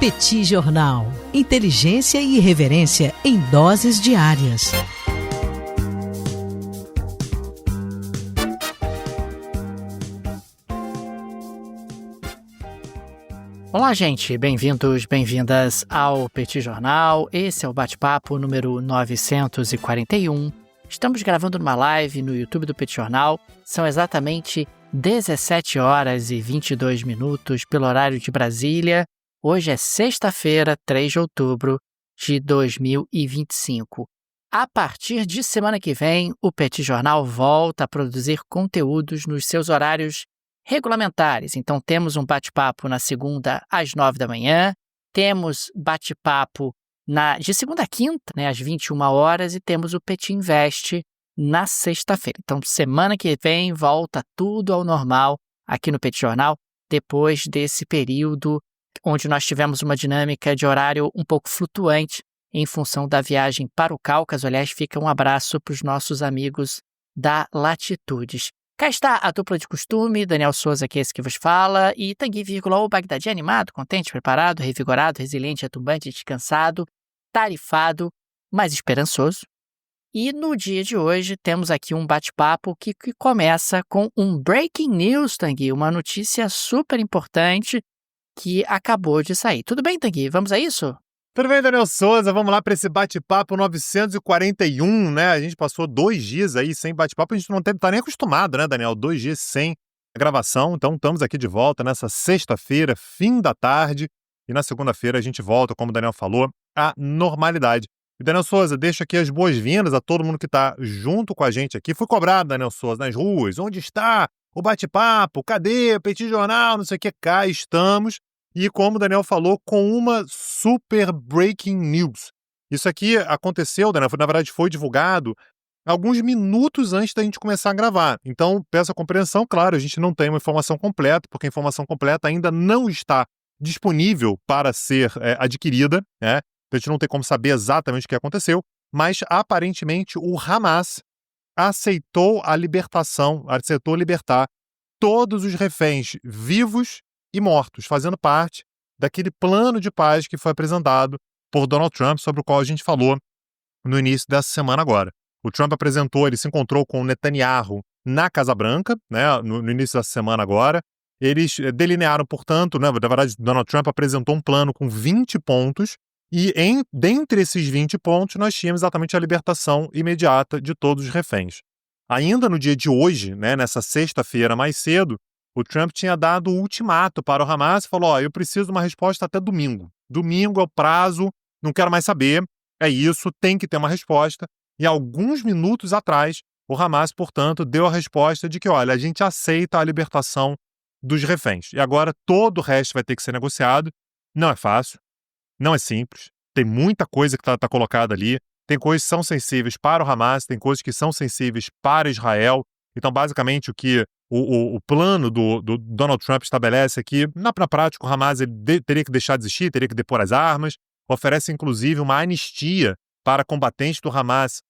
Petit Jornal. Inteligência e irreverência em doses diárias. Olá, gente. Bem-vindos, bem-vindas ao Petit Jornal. Esse é o bate-papo número 941. Estamos gravando numa live no YouTube do Petit Jornal. São exatamente 17 horas e 22 minutos pelo horário de Brasília. Hoje é sexta-feira, 3 de outubro de 2025. A partir de semana que vem, o Petit Jornal volta a produzir conteúdos nos seus horários regulamentares. Então, temos um bate-papo na segunda às 9 da manhã, temos bate-papo de segunda a quinta, às 21 horas, e temos o Petit Invest na sexta-feira. Então, semana que vem, volta tudo ao normal aqui no Petit Jornal, depois desse período onde nós tivemos uma dinâmica de horário um pouco flutuante em função da viagem para o Cáucaso. Aliás, fica um abraço para os nossos amigos da Latitudes. Cá está a dupla de costume, Daniel Souza, que é esse que vos fala, e Tanguy, o Bagdadi animado, contente, preparado, revigorado, resiliente, atumbante, descansado, tarifado, mas esperançoso. E no dia de hoje temos aqui um bate-papo que começa com um breaking news, Tanguy, uma notícia super importante que acabou de sair. Tudo bem, Tanguy? Vamos a isso? Tudo bem, Daniel Souza? Vamos lá para esse bate-papo 941, né? A gente passou 2 dias aí sem bate-papo, a gente não tá nem acostumado, né, Daniel? 2 dias sem gravação, então estamos aqui de volta nessa sexta-feira, fim da tarde, e na segunda-feira a gente volta, como o Daniel falou, à normalidade. E, Daniel Souza, deixa aqui as boas-vindas a todo mundo que está junto com a gente aqui. Fui cobrado, Daniel Souza, nas ruas. Onde está o bate-papo? Cadê o Petit Jornal? Não sei o que. Cá estamos. E como o Daniel falou, com uma super breaking news. Isso aqui aconteceu, Daniel, na verdade foi divulgado alguns minutos antes da gente começar a gravar. Então, peço a compreensão, claro, a gente não tem uma informação completa, porque a informação completa ainda não está disponível para ser adquirida, né? Então, a gente não tem como saber exatamente o que aconteceu, mas aparentemente o Hamas aceitou libertar todos os reféns vivos e mortos, fazendo parte daquele plano de paz que foi apresentado por Donald Trump, sobre o qual a gente falou no início dessa semana agora. O Trump ele se encontrou com o Netanyahu na Casa Branca, né, no início dessa semana agora. Eles delinearam, portanto, né, na verdade, Donald Trump apresentou um plano com 20 pontos, e dentre esses 20 pontos nós tínhamos exatamente a libertação imediata de todos os reféns. Ainda no dia de hoje, né, nessa sexta-feira mais cedo, o Trump tinha dado o ultimato para o Hamas e falou: eu preciso de uma resposta até domingo. Domingo é o prazo, não quero mais saber, é isso, tem que ter uma resposta. E alguns minutos atrás, o Hamas, portanto, deu a resposta de que, olha, a gente aceita a libertação dos reféns. E agora todo o resto vai ter que ser negociado. Não é fácil, não é simples, tem muita coisa que está colocada ali, tem coisas que são sensíveis para o Hamas, tem coisas que são sensíveis para Israel. Então, basicamente, o que o plano do Donald Trump estabelece é que, na prática, o Hamas teria que deixar de existir, teria que depor as armas, oferece, inclusive, uma anistia para combatentes do Hamas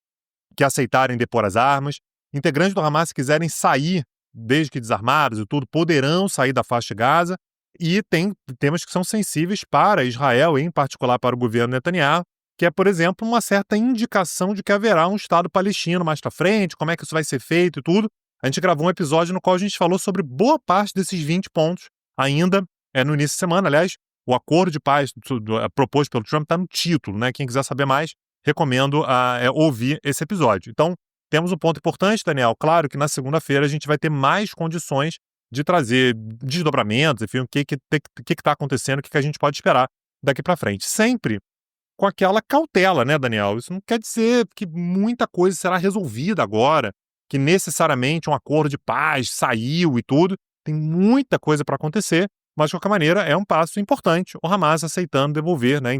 que aceitarem depor as armas. Integrantes do Hamas, se quiserem sair, desde que desarmados e tudo, poderão sair da faixa de Gaza. E tem temas que são sensíveis para Israel, em particular para o governo Netanyahu, que é, por exemplo, uma certa indicação de que haverá um Estado palestino mais para frente, como é que isso vai ser feito e tudo. A gente gravou um episódio no qual a gente falou sobre boa parte desses 20 pontos, ainda no início de semana. Aliás, o acordo de paz proposto pelo Trump está no título, né? Quem quiser saber mais, recomendo ouvir esse episódio. Então, temos um ponto importante, Daniel. Claro que na segunda-feira a gente vai ter mais condições de trazer desdobramentos, enfim, o que está acontecendo, o que a gente pode esperar daqui para frente. Sempre com aquela cautela, né, Daniel? Isso não quer dizer que muita coisa será resolvida agora, que necessariamente um acordo de paz saiu e tudo. Tem muita coisa para acontecer, mas de qualquer maneira é um passo importante. O Hamas aceitando devolver, né,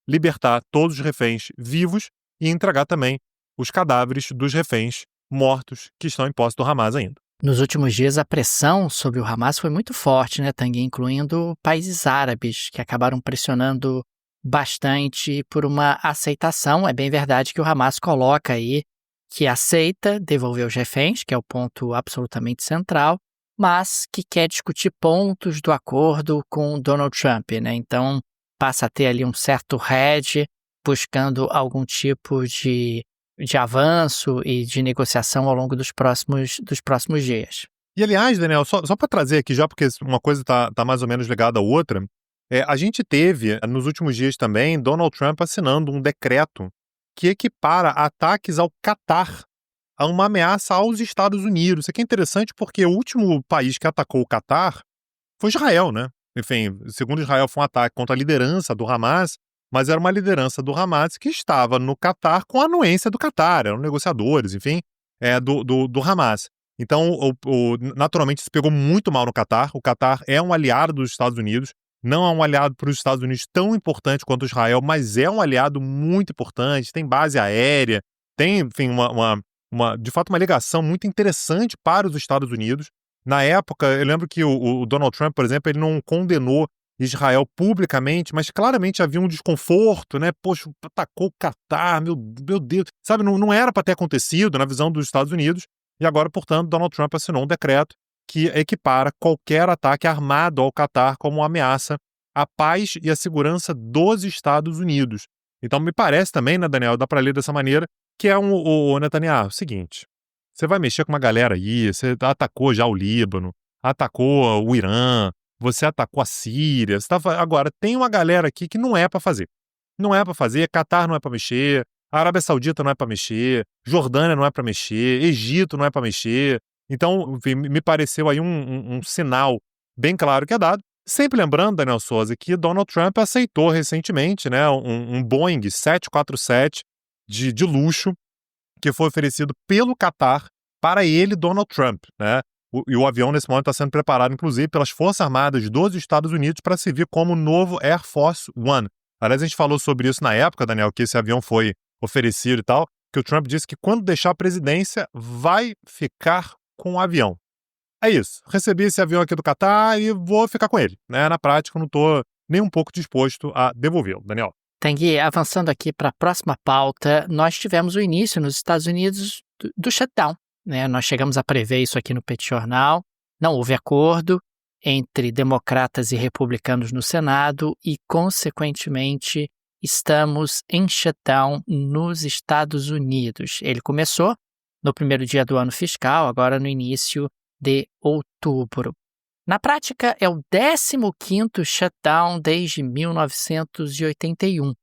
libertar todos os reféns vivos e entregar também os cadáveres dos reféns mortos que estão em posse do Hamas ainda. Nos últimos dias, a pressão sobre o Hamas foi muito forte, né, Tanguy? Incluindo países árabes, que acabaram pressionando bastante por uma aceitação. É bem verdade que o Hamas coloca aí que aceita devolver os reféns, que é o ponto absolutamente central, mas que quer discutir pontos do acordo com Donald Trump, né? Então, passa a ter ali um certo hedge, buscando algum tipo de avanço e de negociação ao longo dos próximos dias. E, aliás, Daniel, só para trazer aqui, já porque uma coisa tá mais ou menos ligada à outra, a gente teve, nos últimos dias também, Donald Trump assinando um decreto que equipara ataques ao Catar a uma ameaça aos Estados Unidos. Isso aqui é interessante porque o último país que atacou o Catar foi Israel, né? Enfim, segundo Israel, foi um ataque contra a liderança do Hamas, mas era uma liderança do Hamas que estava no Catar com a anuência do Catar, eram negociadores, enfim, do Hamas. Então, naturalmente, isso pegou muito mal no Catar. O Catar é um aliado dos Estados Unidos, não é um aliado para os Estados Unidos tão importante quanto Israel, mas é um aliado muito importante, tem base aérea, tem, enfim, de fato, uma ligação muito interessante para os Estados Unidos. Na época, eu lembro que o Donald Trump, por exemplo, ele não condenou Israel publicamente, mas claramente havia um desconforto, né? Poxa, atacou o Catar, meu Deus. Sabe, não era para ter acontecido na visão dos Estados Unidos. E agora, portanto, Donald Trump assinou um decreto que equipara qualquer ataque armado ao Catar como uma ameaça à paz e à segurança dos Estados Unidos. Então, me parece também, né, Daniel, dá para ler dessa maneira, que é o Netanyahu, seguinte, você vai mexer com uma galera aí, você atacou já o Líbano, atacou o Irã, você atacou a Síria, agora tem uma galera aqui que não é para fazer. Não é para fazer, Catar não é para mexer, a Arábia Saudita não é para mexer, Jordânia não é para mexer, Egito não é para mexer. Então, enfim, me pareceu aí um sinal bem claro que é dado. Sempre lembrando, Daniel Souza, que Donald Trump aceitou recentemente, né, um Boeing 747 de luxo que foi oferecido pelo Catar para ele, Donald Trump, né? E o avião, nesse momento, está sendo preparado, inclusive, pelas Forças Armadas dos Estados Unidos para servir como novo Air Force One. Aliás, a gente falou sobre isso na época, Daniel, que esse avião foi oferecido e tal, que o Trump disse que quando deixar a presidência vai ficar com o avião. É isso. Recebi esse avião aqui do Catar e vou ficar com ele, né? Na prática, eu não estou nem um pouco disposto a devolvê-lo, Daniel. Tanguy, avançando aqui para a próxima pauta, nós tivemos o início nos Estados Unidos do shutdown, né? Nós chegamos a prever isso aqui no Petit Jornal, não houve acordo entre democratas e republicanos no Senado e, consequentemente, estamos em shutdown nos Estados Unidos. Ele começou no primeiro dia do ano fiscal, agora no início de outubro. Na prática, é o 15º shutdown desde 1981.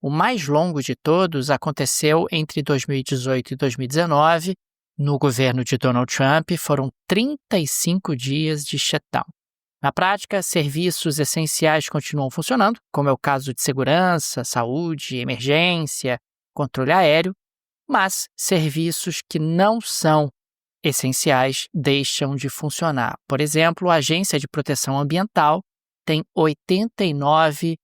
O mais longo de todos aconteceu entre 2018 e 2019. No governo de Donald Trump, foram 35 dias de shutdown. Na prática, serviços essenciais continuam funcionando, como é o caso de segurança, saúde, emergência, controle aéreo, mas serviços que não são essenciais deixam de funcionar. Por exemplo, a Agência de Proteção Ambiental tem 89%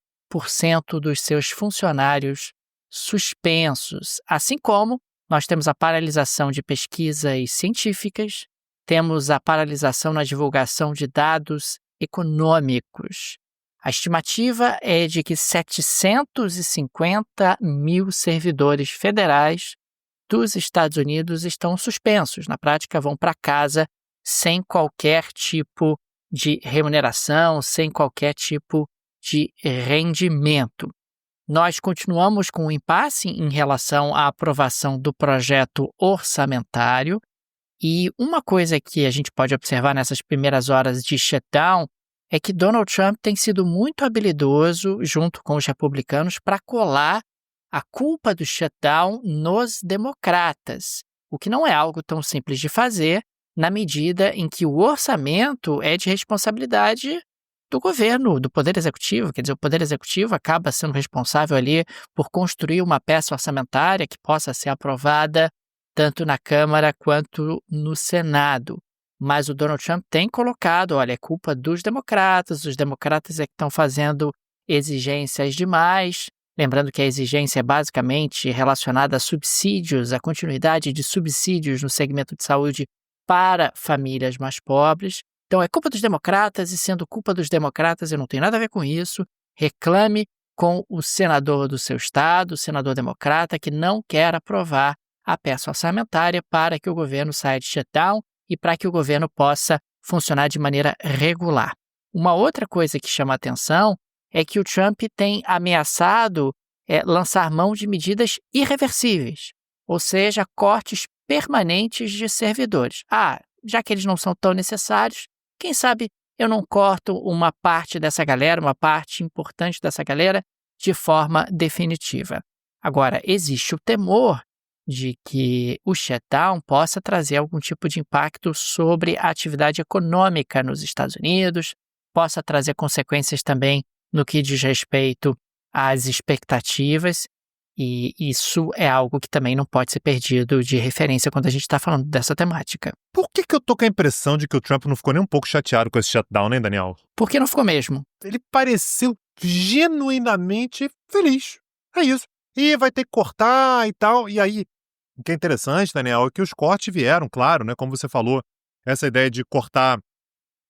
dos seus funcionários suspensos, assim como nós temos a paralisação de pesquisas científicas, temos a paralisação na divulgação de dados econômicos. A estimativa é de que 750 mil servidores federais dos Estados Unidos estão suspensos. Na prática, vão para casa sem qualquer tipo de remuneração, sem qualquer tipo de rendimento. Nós continuamos com um impasse em relação à aprovação do projeto orçamentário e uma coisa que a gente pode observar nessas primeiras horas de shutdown é que Donald Trump tem sido muito habilidoso, junto com os republicanos, para colar a culpa do shutdown nos democratas, o que não é algo tão simples de fazer, na medida em que o orçamento é de responsabilidade do governo, do Poder Executivo. Quer dizer, o Poder Executivo acaba sendo responsável ali por construir uma peça orçamentária que possa ser aprovada tanto na Câmara quanto no Senado. Mas o Donald Trump tem colocado, olha, é culpa dos democratas, os democratas é que estão fazendo exigências demais. Lembrando que a exigência é basicamente relacionada a subsídios, a continuidade de subsídios no segmento de saúde para famílias mais pobres. Então é culpa dos democratas e, sendo culpa dos democratas, eu não tenho nada a ver com isso. Reclame com o senador do seu estado, o senador democrata, que não quer aprovar a peça orçamentária para que o governo saia de shutdown e para que o governo possa funcionar de maneira regular. Uma outra coisa que chama a atenção é que o Trump tem ameaçado lançar mão de medidas irreversíveis, ou seja, cortes permanentes de servidores. Já que eles não são tão necessários, quem sabe eu não corto uma parte dessa galera, uma parte importante dessa galera, de forma definitiva. Agora, existe o temor de que o shutdown possa trazer algum tipo de impacto sobre a atividade econômica nos Estados Unidos, possa trazer consequências também no que diz respeito às expectativas, e isso é algo que também não pode ser perdido de referência quando a gente está falando dessa temática. Por que eu tô com a impressão de que o Trump não ficou nem um pouco chateado com esse shutdown, hein, Daniel? Por que não ficou mesmo? Ele pareceu genuinamente feliz. É isso. E vai ter que cortar e tal. E aí, o que é interessante, Daniel, é que os cortes vieram, claro, né? Como você falou, essa ideia de cortar,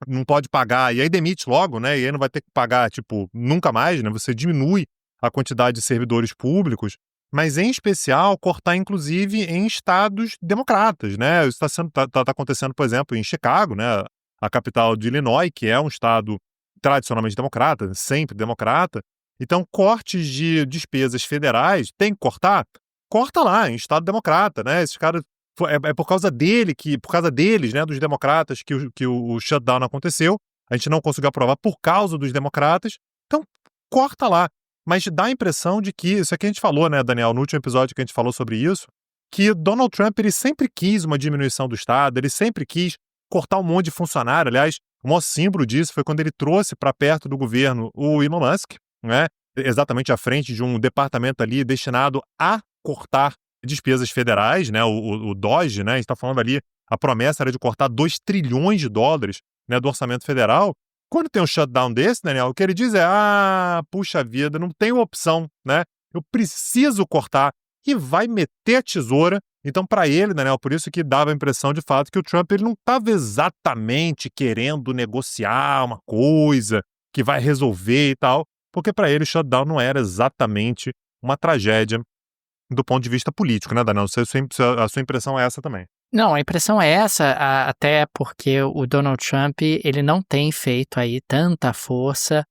não pode pagar, e aí demite logo, né? E aí não vai ter que pagar, nunca mais, né? Você diminui a quantidade de servidores públicos, mas em especial cortar, inclusive, em estados democratas, né? Isso tá acontecendo, por exemplo, em Chicago, né? A capital de Illinois, que é um estado tradicionalmente democrata, sempre democrata. Então, cortes de despesas federais, tem que cortar? Corta lá, em estado democrata, né? Esses caras, é por causa deles, né, dos democratas, que o shutdown aconteceu. A gente não conseguiu aprovar por causa dos democratas. Então, corta lá. Mas dá a impressão de que, isso aqui a gente falou, né, Daniel, no último episódio que a gente falou sobre isso, que Donald Trump, ele sempre quis uma diminuição do Estado, ele sempre quis cortar um monte de funcionário. Aliás, o maior símbolo disso foi quando ele trouxe para perto do governo o Elon Musk, né, exatamente à frente de um departamento ali destinado a cortar despesas federais, né, o DOGE, né, a gente está falando ali, a promessa era de cortar $2 trilhões, né, do orçamento federal. Quando tem um shutdown desse, Daniel, o que ele diz é, puxa vida, não tenho opção, né? Eu preciso cortar, e vai meter a tesoura. Então, para ele, Daniel, por isso que dava a impressão de fato que o Trump ele não estava exatamente querendo negociar uma coisa que vai resolver e tal, porque para ele o shutdown não era exatamente uma tragédia do ponto de vista político, né, Daniel? A sua impressão é essa também. Não, a impressão é essa, até porque o Donald Trump ele não tem feito aí tanta força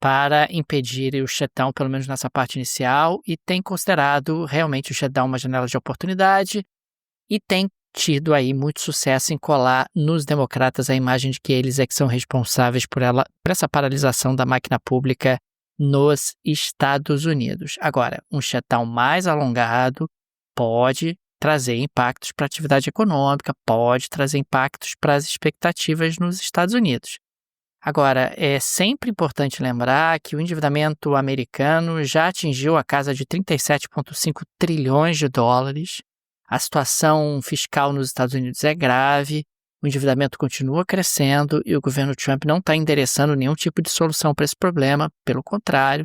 para impedir o shutdown, pelo menos nessa parte inicial, e tem considerado realmente o shutdown uma janela de oportunidade e tem tido aí muito sucesso em colar nos democratas a imagem de que eles é que são responsáveis por essa paralisação da máquina pública nos Estados Unidos. Agora, um shutdown mais alongado pode trazer impactos para a atividade econômica, pode trazer impactos para as expectativas nos Estados Unidos. Agora, é sempre importante lembrar que o endividamento americano já atingiu a casa de 37,5 trilhões de dólares, a situação fiscal nos Estados Unidos é grave, o endividamento continua crescendo e o governo Trump não está endereçando nenhum tipo de solução para esse problema, pelo contrário,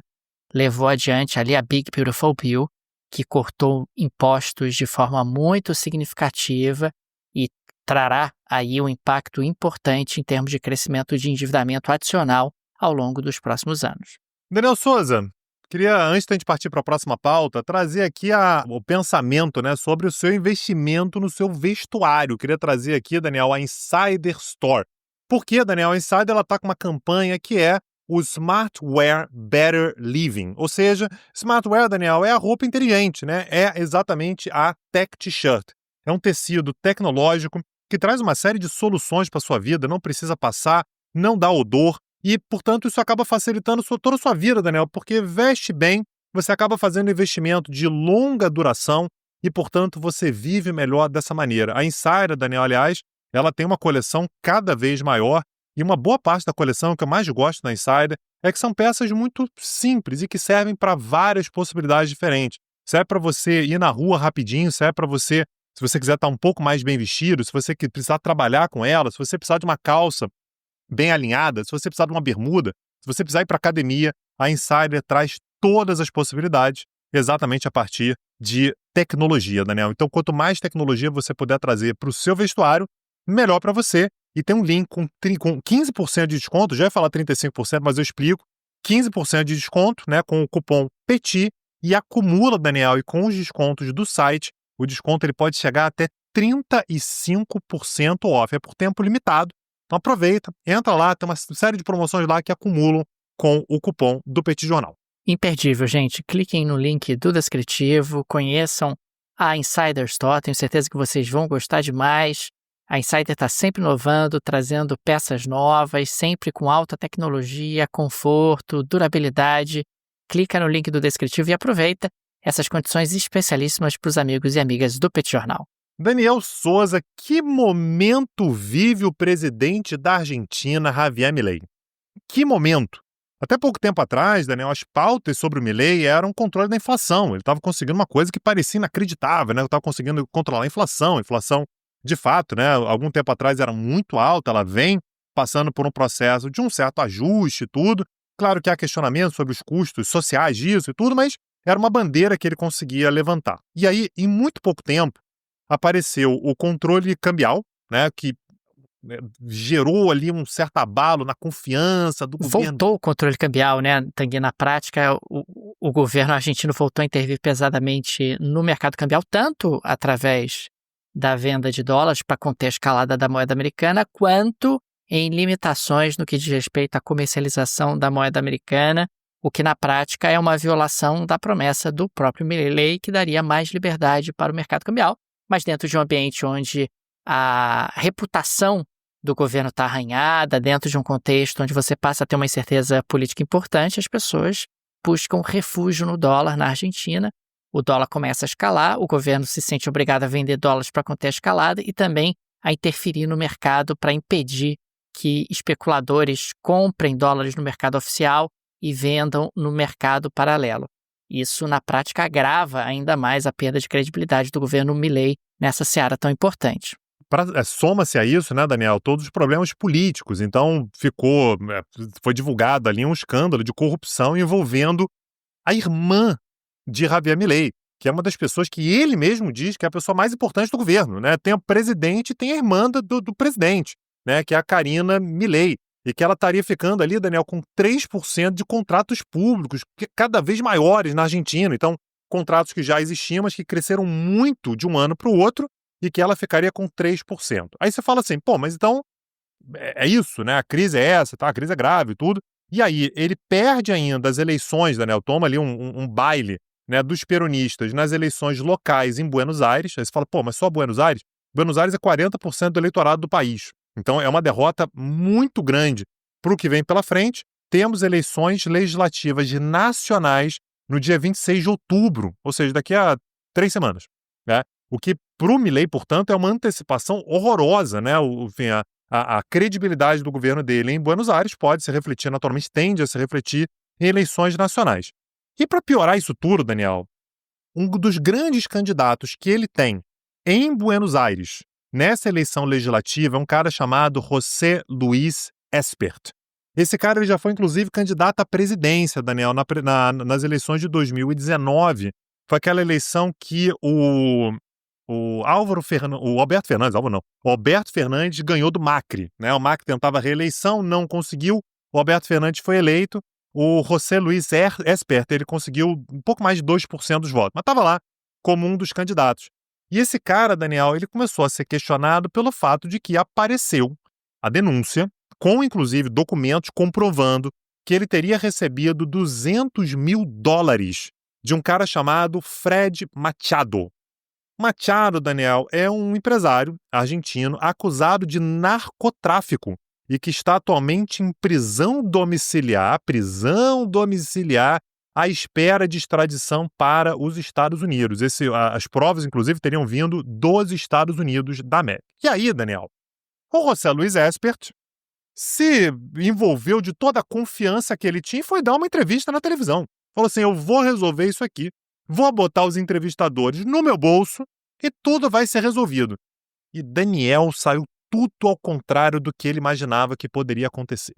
levou adiante ali a Big Beautiful Bill, que cortou impostos de forma muito significativa e trará aí um impacto importante em termos de crescimento de endividamento adicional ao longo dos próximos anos. Daniel Souza, queria, antes da gente partir para a próxima pauta, trazer aqui o pensamento, né, sobre o seu investimento no seu vestuário. Queria trazer aqui, Daniel, a Insider Store. Por que, Daniel? A Insider está com uma campanha que é o Smartwear Better Living. Ou seja, Smartwear, Daniel, é a roupa inteligente, né? É exatamente a Tech T-shirt. É um tecido tecnológico que traz uma série de soluções para a sua vida, não precisa passar, não dá odor e, portanto, isso acaba facilitando toda a sua vida, Daniel, porque veste bem, você acaba fazendo investimento de longa duração e, portanto, você vive melhor dessa maneira. A Insider, Daniel, aliás, ela tem uma coleção cada vez maior. E uma boa parte da coleção que eu mais gosto na Insider é que são peças muito simples e que servem para várias possibilidades diferentes. Serve para você ir na rua rapidinho, serve para você, se você quiser estar um pouco mais bem vestido, se você precisar trabalhar com ela, se você precisar de uma calça bem alinhada, se você precisar de uma bermuda, se você precisar ir para academia, a Insider traz todas as possibilidades exatamente a partir de tecnologia, Daniel. Então, quanto mais tecnologia você puder trazer para o seu vestuário, melhor para você. E tem um link com 15% de desconto, já ia falar 35%, mas eu explico, 15% de desconto, né, com o cupom PETI, e acumula, Daniel, e com os descontos do site, o desconto ele pode chegar até 35% off, é por tempo limitado. Então aproveita, entra lá, tem uma série de promoções lá que acumulam com o cupom do Petit Jornal. Imperdível, gente. Cliquem no link do descritivo, conheçam a Insider Store, tenho certeza que vocês vão gostar demais. A Insider está sempre inovando, trazendo peças novas, sempre com alta tecnologia, conforto, durabilidade. Clica no link do descritivo e aproveita essas condições especialíssimas para os amigos e amigas do Petit Jornal. Daniel Souza, que momento vive o presidente da Argentina, Javier Milei? Que momento! Até pouco tempo atrás, Daniel, as pautas sobre o Milei eram o controle da inflação. Ele estava conseguindo uma coisa que parecia inacreditável, né? Ele estava conseguindo controlar a inflação. A inflação, de fato, né? Algum tempo atrás era muito alta, ela vem passando por um processo de um certo ajuste e tudo. Claro que há questionamento sobre os custos sociais disso e tudo, mas era uma bandeira que ele conseguia levantar. E aí, em muito pouco tempo, apareceu o controle cambial, né? Que gerou ali um certo abalo na confiança do governo. Voltou o controle cambial, né, Tanguy? Na prática, o governo argentino voltou a intervir pesadamente no mercado cambial, tanto através da venda de dólares para conter a escalada da moeda americana, quanto em limitações no que diz respeito à comercialização da moeda americana, o que na prática é uma violação da promessa do próprio Milei, que daria mais liberdade para o mercado cambial, mas dentro de um ambiente onde a reputação do governo está arranhada, dentro de um contexto onde você passa a ter uma incerteza política importante, as pessoas buscam refúgio no dólar na Argentina. O dólar começa a escalar, o governo se sente obrigado a vender dólares para conter a escalada e também a interferir no mercado para impedir que especuladores comprem dólares no mercado oficial e vendam no mercado paralelo. Isso, na prática, agrava ainda mais a perda de credibilidade do governo Milei nessa seara tão importante. Soma-se a isso, né, Daniel, todos os problemas políticos. Então, foi divulgado ali um escândalo de corrupção envolvendo a irmã de Javier Milei, que é uma das pessoas que ele mesmo diz que é a pessoa mais importante do governo, né? Tem o presidente e tem a irmã do presidente, né, que é a Karina Milei, e que ela estaria ficando ali, Daniel, com 3% de contratos públicos, cada vez maiores na Argentina. Então, contratos que já existiam, mas que cresceram muito de um ano para o outro, e que ela ficaria com 3%. Aí você fala assim, pô, mas então é isso, né? A crise é essa, tá? A crise é grave e tudo. E aí ele perde ainda as eleições, Daniel, toma ali um baile, né, dos peronistas nas eleições locais em Buenos Aires. Aí você fala, pô, mas só Buenos Aires? Buenos Aires é 40% do eleitorado do país. Então é uma derrota muito grande para o que vem pela frente. Temos eleições legislativas nacionais no dia 26 de outubro, ou seja, daqui a 3 semanas, né? O que, para o Milei, portanto, é uma antecipação horrorosa, né? A credibilidade do governo dele em Buenos Aires pode se refletir, naturalmente, tende a se refletir em eleições nacionais. E para piorar isso tudo, Daniel, um dos grandes candidatos que ele tem em Buenos Aires, nessa eleição legislativa, é um cara chamado José Luis Espert. Esse cara ele já foi, inclusive, candidato à presidência, Daniel, nas eleições de 2019. Foi aquela eleição que o Alberto Fernandes ganhou do Macri, né? O Macri tentava a reeleição, não conseguiu, o Alberto Fernandes foi eleito, o José Luis Espert, ele conseguiu um pouco mais de 2% dos votos, mas estava lá como um dos candidatos. E esse cara, Daniel, ele começou a ser questionado pelo fato de que apareceu a denúncia, com inclusive documentos comprovando que ele teria recebido $200 mil de um cara chamado Fred Machado. Machado, Daniel, é um empresário argentino acusado de narcotráfico e que está atualmente em prisão domiciliar à espera de extradição para os Estados Unidos. As provas, inclusive, teriam vindo dos Estados Unidos da América. E aí, Daniel, o José Luis Espert se envolveu de toda a confiança que ele tinha e foi dar uma entrevista na televisão. Falou assim, eu vou resolver isso aqui, vou botar os entrevistadores no meu bolso e tudo vai ser resolvido. E Daniel saiu tudo ao contrário do que ele imaginava que poderia acontecer.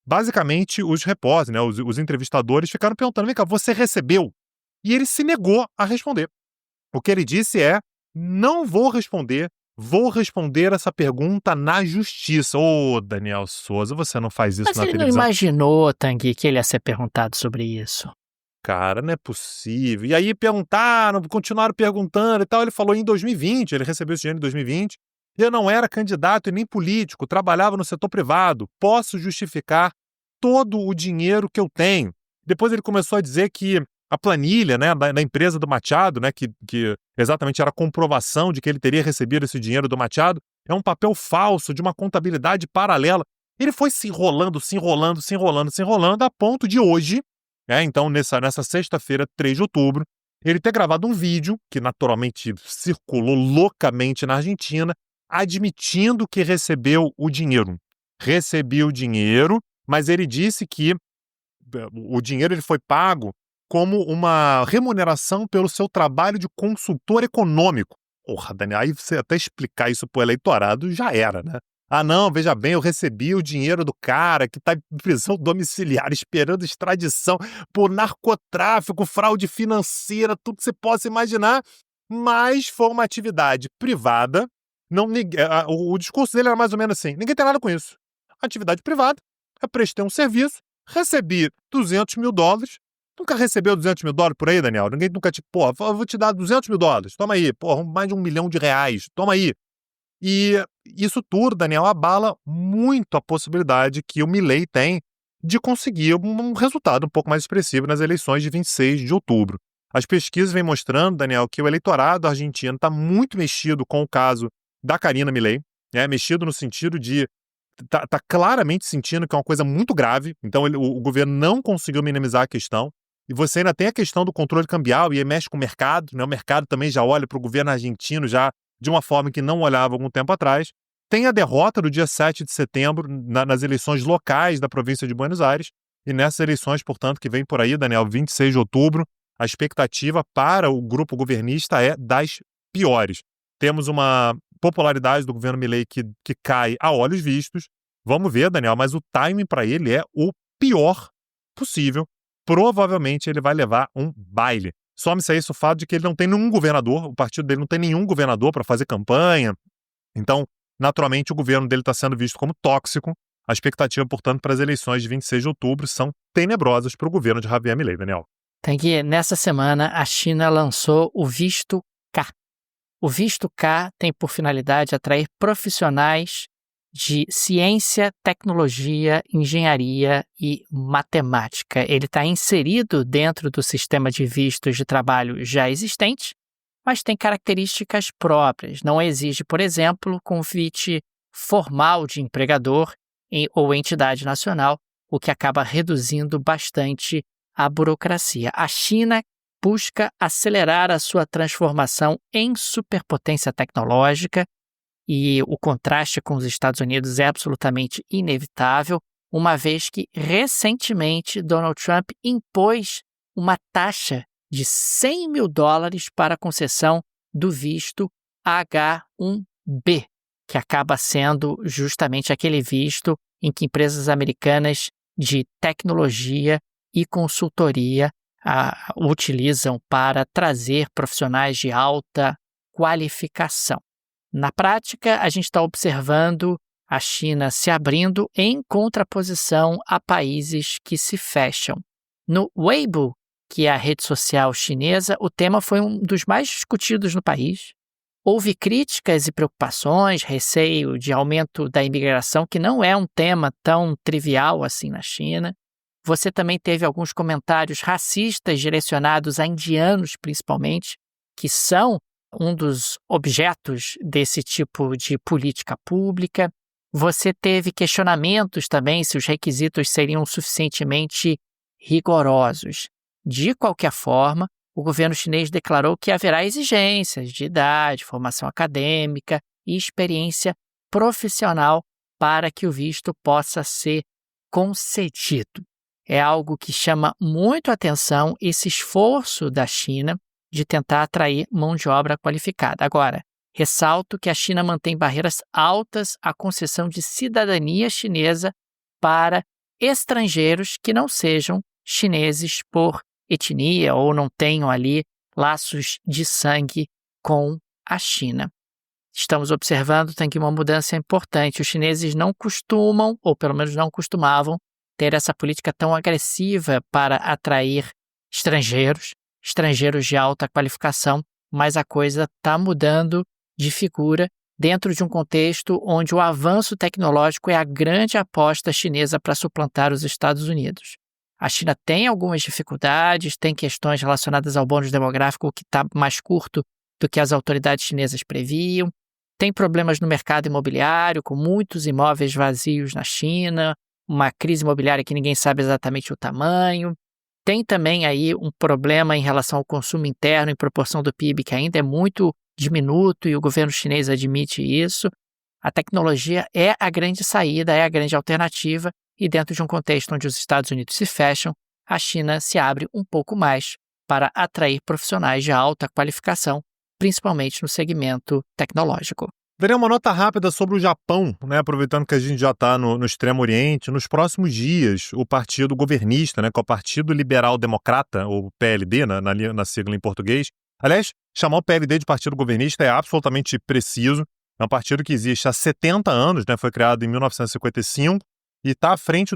Basicamente, os repórteres, né, os entrevistadores ficaram perguntando, vem cá, você recebeu? E ele se negou a responder. O que ele disse é, não vou responder essa pergunta na justiça. Ô, Daniel Souza, você não faz isso na televisão. Mas ele não imaginou, Tanguy, que ele ia ser perguntado sobre isso. Cara, não é possível. E aí continuaram perguntando e tal. Ele falou em 2020, ele recebeu esse dinheiro em 2020. Eu não era candidato e nem político, trabalhava no setor privado. Posso justificar todo o dinheiro que eu tenho. Depois ele começou a dizer que a planilha, né, da empresa do Machado, né, que exatamente era a comprovação de que ele teria recebido esse dinheiro do Machado, é um papel falso de uma contabilidade paralela. Ele foi se enrolando, a ponto de hoje, então nessa sexta-feira, 3 de outubro, ele ter gravado um vídeo, que naturalmente circulou loucamente na Argentina, admitindo que recebeu o dinheiro. Recebi o dinheiro, mas ele disse que o dinheiro ele foi pago como uma remuneração pelo seu trabalho de consultor econômico. Porra, Daniel, aí você até explicar isso pro eleitorado já era, né? Ah, não, veja bem, eu recebi o dinheiro do cara que tá em prisão domiciliar esperando extradição por narcotráfico, fraude financeira, tudo que você possa imaginar, mas foi uma atividade privada. O discurso dele era mais ou menos assim, ninguém tem nada com isso. Atividade privada, eu prestei um serviço, recebi $200 mil. Nunca recebeu $200 mil por aí, Daniel? Ninguém nunca eu vou te dar $200 mil, toma aí, mais de R$1 milhão, toma aí. E isso tudo, Daniel, abala muito a possibilidade que o Milei tem de conseguir um resultado um pouco mais expressivo nas eleições de 26 de outubro. As pesquisas vêm mostrando, Daniel, que o eleitorado argentino está muito mexido com o caso da Karina Milei, mexido no sentido de tá claramente sentindo que é uma coisa muito grave, então o governo não conseguiu minimizar a questão. E você ainda tem a questão do controle cambial e aí mexe com o mercado, né? O mercado também já olha para o governo argentino já de uma forma que não olhava algum tempo atrás. Tem a derrota do dia 7 de setembro nas eleições locais da província de Buenos Aires. E nessas eleições, portanto, que vem por aí, Daniel, 26 de outubro, a expectativa para o grupo governista é das piores. Temos uma popularidade do governo Milei que cai a olhos vistos. Vamos ver, Daniel, mas o timing para ele é o pior possível. Provavelmente ele vai levar um baile. Some-se a isso o fato de que ele não tem nenhum governador, o partido dele não tem nenhum governador para fazer campanha. Então, naturalmente, o governo dele está sendo visto como tóxico. A expectativa, portanto, para as eleições de 26 de outubro são tenebrosas para o governo de Javier Milei, Daniel. Tem que, nessa semana, a China lançou o Visto K. O Visto K tem por finalidade atrair profissionais de ciência, tecnologia, engenharia e matemática. Ele está inserido dentro do sistema de vistos de trabalho já existente, mas tem características próprias. Não exige, por exemplo, convite formal de empregador ou entidade nacional, o que acaba reduzindo bastante a burocracia. A China busca acelerar a sua transformação em superpotência tecnológica, e o contraste com os Estados Unidos é absolutamente inevitável, uma vez que, recentemente, Donald Trump impôs uma taxa de $100 mil para a concessão do visto H-1B, que acaba sendo justamente aquele visto em que empresas americanas de tecnologia e consultoria utilizam para trazer profissionais de alta qualificação. Na prática, a gente está observando a China se abrindo em contraposição a países que se fecham. No Weibo, que é a rede social chinesa, o tema foi um dos mais discutidos no país. Houve críticas e preocupações, receio de aumento da imigração, que não é um tema tão trivial assim na China. Você também teve alguns comentários racistas direcionados a indianos, principalmente, que são um dos objetos desse tipo de política pública. Você teve questionamentos também se os requisitos seriam suficientemente rigorosos. De qualquer forma, o governo chinês declarou que haverá exigências de idade, formação acadêmica e experiência profissional para que o visto possa ser concedido. É algo que chama muito atenção esse esforço da China de tentar atrair mão de obra qualificada. Agora, ressalto que a China mantém barreiras altas à concessão de cidadania chinesa para estrangeiros que não sejam chineses por etnia ou não tenham ali laços de sangue com a China. Estamos observando também uma mudança importante. Os chineses não costumam, ou pelo menos não costumavam, ter essa política tão agressiva para atrair estrangeiros de alta qualificação, mas a coisa está mudando de figura dentro de um contexto onde o avanço tecnológico é a grande aposta chinesa para suplantar os Estados Unidos. A China tem algumas dificuldades, tem questões relacionadas ao bônus demográfico que está mais curto do que as autoridades chinesas previam, tem problemas no mercado imobiliário, com muitos imóveis vazios na China, uma crise imobiliária que ninguém sabe exatamente o tamanho. Tem também aí um problema em relação ao consumo interno em proporção do PIB, que ainda é muito diminuto e o governo chinês admite isso. A tecnologia é a grande saída, é a grande alternativa e dentro de um contexto onde os Estados Unidos se fecham, a China se abre um pouco mais para atrair profissionais de alta qualificação, principalmente no segmento tecnológico. Daria uma nota rápida sobre o Japão, né? Aproveitando que a gente já está no Extremo Oriente. Nos próximos dias, o partido governista, né, que é o Partido Liberal Democrata, ou PLD, na sigla em português. Aliás, chamar o PLD de Partido Governista é absolutamente preciso. É um partido que existe há 70 anos, né? Foi criado em 1955 e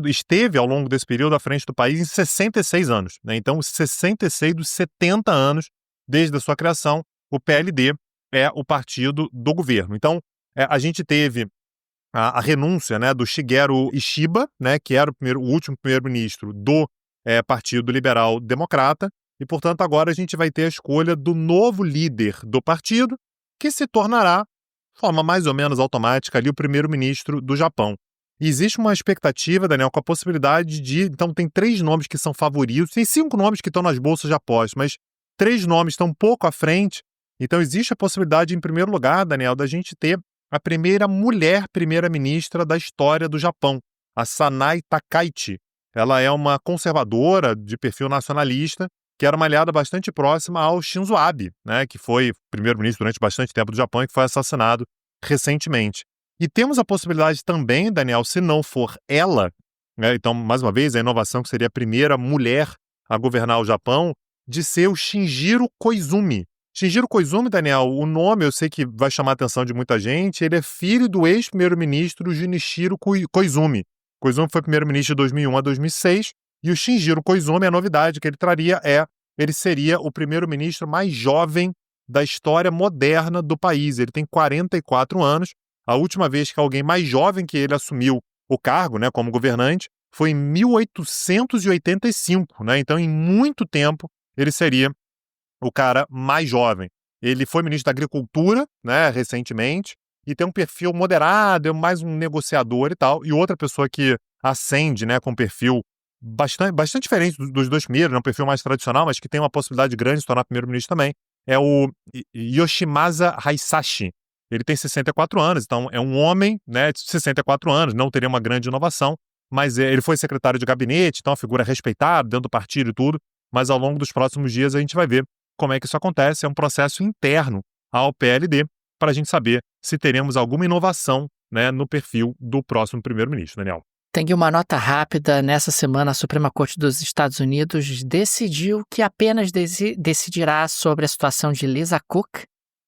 esteve ao longo desse período à frente do país em 66 anos. Né? Então, 66 dos 70 anos desde a sua criação, o PLD é o partido do governo. Então, a gente teve a renúncia, né, do Shigeru Ishiba, né, que era o último primeiro-ministro do Partido Liberal Democrata, e, portanto, agora a gente vai ter a escolha do novo líder do partido, que se tornará, de forma mais ou menos automática, ali, o primeiro-ministro do Japão. E existe uma expectativa, Daniel, com a possibilidade de... Então, tem 3 nomes que são favoritos, tem 5 nomes que estão nas bolsas de apostas, mas 3 nomes estão um pouco à frente. Então, existe a possibilidade, em primeiro lugar, Daniel, da gente ter a primeira mulher primeira-ministra da história do Japão, a Sanai Takaichi. Ela é uma conservadora de perfil nacionalista, que era uma aliada bastante próxima ao Shinzo Abe, né, que foi primeiro-ministro durante bastante tempo do Japão e que foi assassinado recentemente. E temos a possibilidade também, Daniel, se não for ela, né, então, mais uma vez, a inovação que seria a primeira mulher a governar o Japão, de ser o Shinjiro Koizumi. Shinjiro Koizumi, Daniel, o nome eu sei que vai chamar a atenção de muita gente, ele é filho do ex-primeiro-ministro Junichiro Koizumi. Koizumi foi primeiro-ministro de 2001 a 2006, e o Shinjiro Koizumi, a novidade que ele traria ele seria o primeiro-ministro mais jovem da história moderna do país. Ele tem 44 anos, a última vez que alguém mais jovem que ele assumiu o cargo, né, como governante, foi em 1885, né? Então, em muito tempo, ele seria o cara mais jovem. Ele foi ministro da Agricultura, né, recentemente, e tem um perfil moderado, é mais um negociador e tal. E outra pessoa que ascende, né, com um perfil bastante diferente dos 2 primeiros, né, um perfil mais tradicional, mas que tem uma possibilidade grande de se tornar primeiro-ministro também, é o Yoshimasa Hisashi. Ele tem 64 anos, então é um homem, né, de 64 anos, não teria uma grande inovação, mas ele foi secretário de gabinete, então é uma figura respeitada dentro do partido e tudo, mas ao longo dos próximos dias a gente vai ver como é que isso acontece. É um processo interno ao PLD para a gente saber se teremos alguma inovação, né, no perfil do próximo primeiro-ministro, Daniel. Tem uma nota rápida. Nessa semana, a Suprema Corte dos Estados Unidos decidiu que apenas decidirá sobre a situação de Lisa Cook,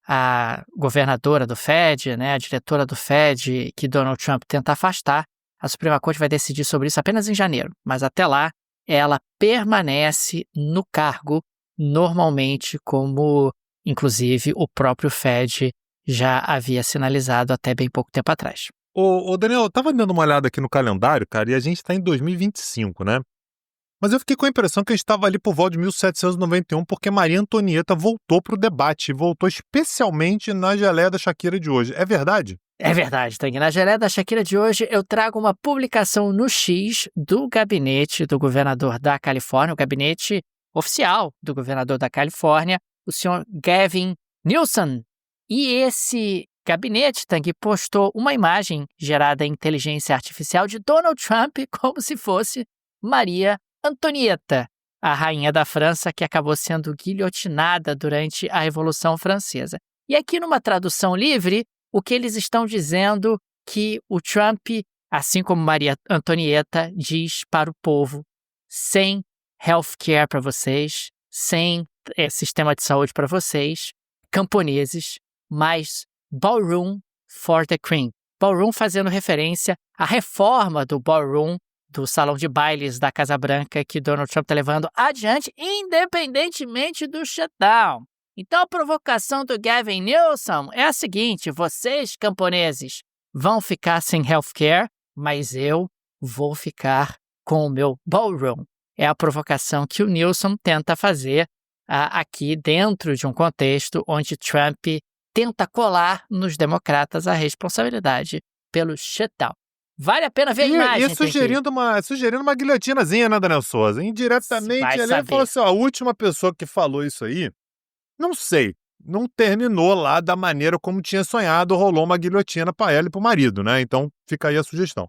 a governadora do Fed, né, a diretora do Fed, que Donald Trump tenta afastar. A Suprema Corte vai decidir sobre isso apenas em janeiro, mas até lá ela permanece no cargo normalmente, como, inclusive, o próprio Fed já havia sinalizado até bem pouco tempo atrás. Ô Daniel, eu tava dando uma olhada aqui no calendário, cara, e a gente tá em 2025, né? Mas eu fiquei com a impressão que a gente estava ali por volta de 1791, porque Maria Antonieta voltou pro debate, e voltou especialmente na geleia da Shakira de hoje. É verdade? É verdade, Tang. Na geleia da Shakira de hoje, eu trago uma publicação no X do gabinete do governador da Califórnia, o gabinete oficial do governador da Califórnia, o senhor Gavin Newsom. E esse gabinete, Tang, postou uma imagem gerada em inteligência artificial de Donald Trump como se fosse Maria Antonieta, a rainha da França que acabou sendo guilhotinada durante a Revolução Francesa. E aqui numa tradução livre, o que eles estão dizendo que o Trump, assim como Maria Antonieta, diz para o povo: sem healthcare para vocês, sem sistema de saúde para vocês, camponeses, mas ballroom for the queen. Ballroom fazendo referência à reforma do ballroom, do salão de bailes da Casa Branca, que Donald Trump está levando adiante, independentemente do shutdown. Então a provocação do Gavin Newsom é a seguinte: vocês, camponeses, vão ficar sem healthcare, mas eu vou ficar com o meu ballroom. É a provocação que o Newsom tenta fazer aqui dentro de um contexto onde Trump tenta colar nos democratas a responsabilidade pelo shutdown. Vale a pena ver a imagem. E sugerindo uma guilhotinazinha, né, Daniel Souza? Indiretamente, ele falou assim, a última pessoa que falou isso aí, não sei, não terminou lá da maneira como tinha sonhado, rolou uma guilhotina para ela e para o marido, né? Então, fica aí a sugestão.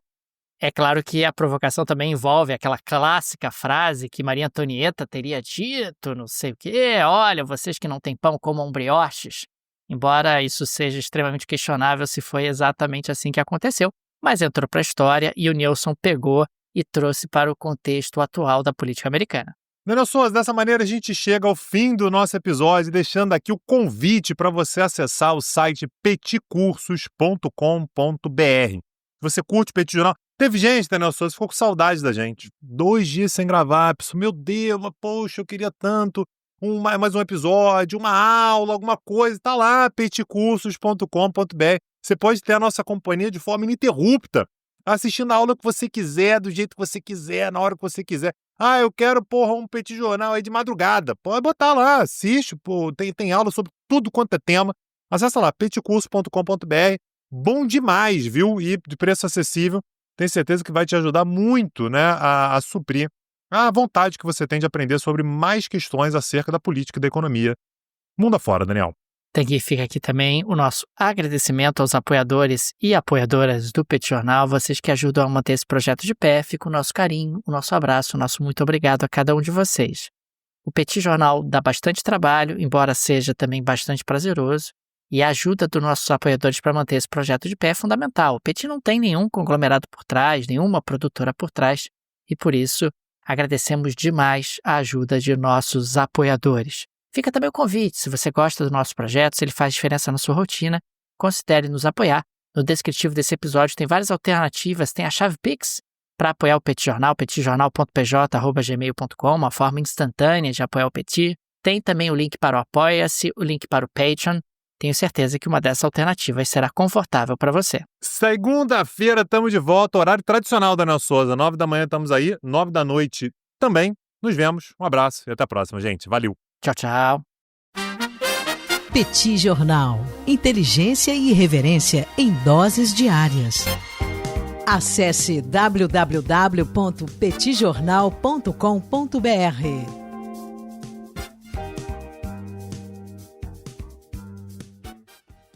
É claro que a provocação também envolve aquela clássica frase que Maria Antonieta teria dito, não sei o quê, olha, vocês que não têm pão comam brioches. Embora isso seja extremamente questionável se foi exatamente assim que aconteceu, mas entrou para a história e o Newsom pegou e trouxe para o contexto atual da política americana. Daniel Souza, dessa maneira a gente chega ao fim do nosso episódio, deixando aqui o convite para você acessar o site peticursos.com.br. Você curte o Petit Jornal? Teve gente, Daniel Souza, ficou com saudade da gente. 2 dias sem gravar, pessoal, meu Deus, poxa, eu queria tanto mais um episódio, uma aula, alguma coisa, tá lá, peticursos.com.br. Você pode ter a nossa companhia de forma ininterrupta, assistindo a aula que você quiser, do jeito que você quiser, na hora que você quiser. Ah, eu quero, um Petit Jornal aí de madrugada. Pode botar lá, assiste, tem aula sobre tudo quanto é tema. Acessa lá, peticurso.com.br. Bom demais, viu? E de preço acessível. Tenho certeza que vai te ajudar muito, né, a suprir a vontade que você tem de aprender sobre mais questões acerca da política e da economia. Mundo afora, Daniel. Fica aqui também o nosso agradecimento aos apoiadores e apoiadoras do Petit Jornal, vocês que ajudam a manter esse projeto de pé. Fica o nosso carinho, o nosso abraço, o nosso muito obrigado a cada um de vocês. O Petit Jornal dá bastante trabalho, embora seja também bastante prazeroso, e a ajuda dos nossos apoiadores para manter esse projeto de pé é fundamental. O Petit não tem nenhum conglomerado por trás, nenhuma produtora por trás, e por isso agradecemos demais a ajuda de nossos apoiadores. Fica também o convite, se você gosta do nosso projeto, se ele faz diferença na sua rotina, considere nos apoiar. No descritivo desse episódio tem várias alternativas, tem a chave Pix para apoiar o Petit Jornal, petijornal.pj@gmail.com, uma forma instantânea de apoiar o Petit. Tem também o link para o Apoia-se, o link para o Patreon. Tenho certeza que uma dessas alternativas será confortável para você. Segunda-feira estamos de volta, horário tradicional, Daniel Souza. 9 da manhã estamos aí, 9 da noite também. Nos vemos, um abraço e até a próxima, gente. Valeu. Tchau, tchau. Petit Jornal. Inteligência e irreverência em doses diárias. Acesse www.petijornal.com.br.